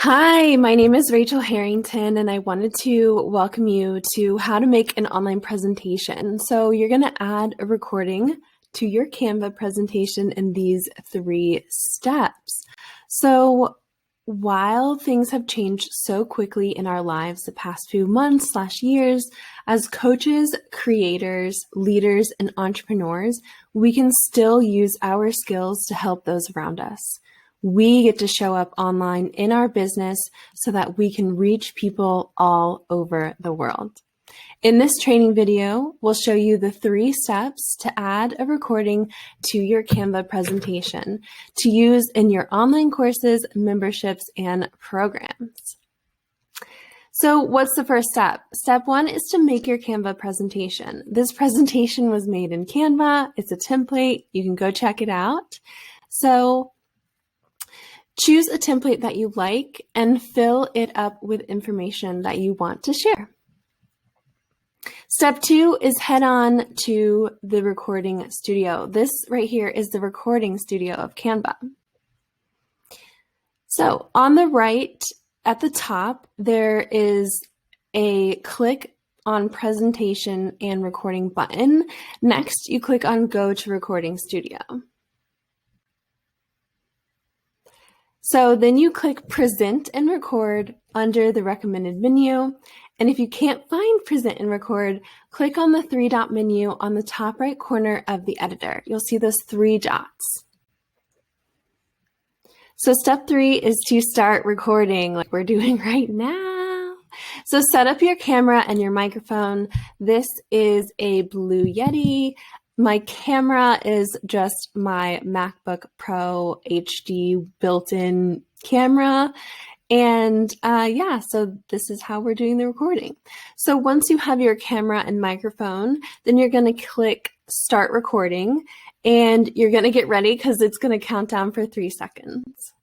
Hi, my name is Rachel Harrington, and I wanted to welcome you to how to make an online presentation. So you're going to add a recording to your Canva presentation in these 3 steps. So while things have changed so quickly in our lives the past few months/years, as coaches, creators, leaders, and entrepreneurs, we can still use our skills to help those around us. We get to show up online in our business so that we can reach people all over the world. In this training video, we'll show you the 3 steps to add a recording to your Canva presentation to use in your online courses, memberships, and programs. So what's the first step? Step 1 is to make your Canva presentation. This presentation was made in Canva. It's a template. You can go check it out. So choose a template that you like and fill it up with information that you want to share. Step 2 is head on to the recording studio. This right here is the recording studio of Canva. So on the right at the top, there is a click on presentation and recording button. Next, you click on go to recording studio. So then you click present and record under the recommended menu. And if you can't find present and record, click on the 3-dot menu on the top right corner of the editor. You'll see those 3 dots. So step 3 is to start recording like we're doing right now. So set up your camera and your microphone. This is a Blue Yeti. My camera is just my MacBook Pro HD built-in camera. And so this is how we're doing the recording. So once you have your camera and microphone, then you're going to click start recording and you're going to get ready because it's going to count down for 3 seconds.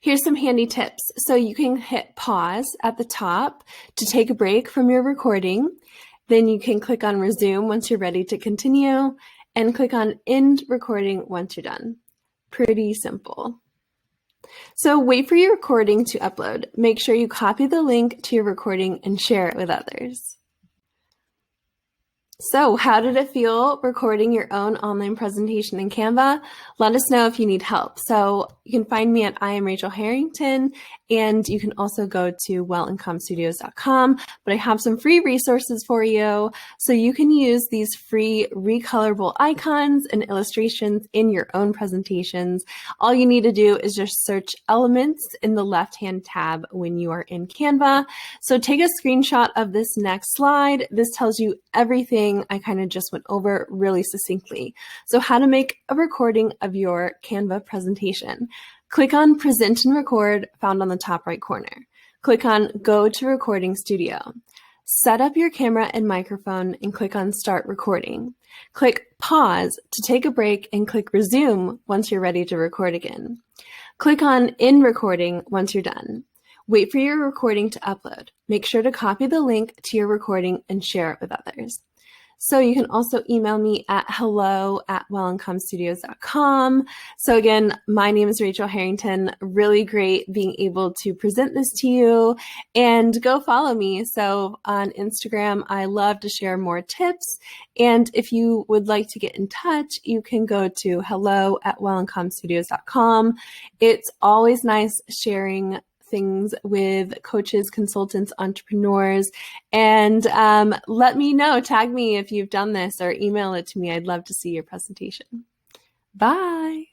Here's some handy tips. So you can hit pause at the top to take a break from your recording. Then you can click on resume once you're ready to continue and click on end recording once you're done. Pretty simple. So wait for your recording to upload. Make sure you copy the link to your recording and share it with others. So how did it feel recording your own online presentation in Canva? Let us know if you need help. So you can find me at I am Rachel Harrington, and you can also go to wellandcalmstudios.com, but I have some free resources for you. So you can use these free recolorable icons and illustrations in your own presentations. All you need to do is just search elements in the left-hand tab when you are in Canva. So take a screenshot of this next slide. This tells you everything I kind of just went over really succinctly. So how to make a recording of your Canva presentation. Click on Present and Record found on the top right corner. Click on Go to Recording Studio. Set up your camera and microphone and click on Start Recording. Click Pause to take a break and click Resume once you're ready to record again. Click on End Recording once you're done. Wait for your recording to upload. Make sure to copy the link to your recording and share it with others. So you can also email me at hello@wellandcalmstudios.com. So again, my name is Rachel Harrington. Really great being able to present this to you, and go follow me. So on Instagram, I love to share more tips. And if you would like to get in touch, you can go to hello@wellandcalmstudios.com. It's always nice sharing things with coaches, consultants, entrepreneurs, and let me know, tag me if you've done this or email it to me. I'd love to see your presentation. Bye.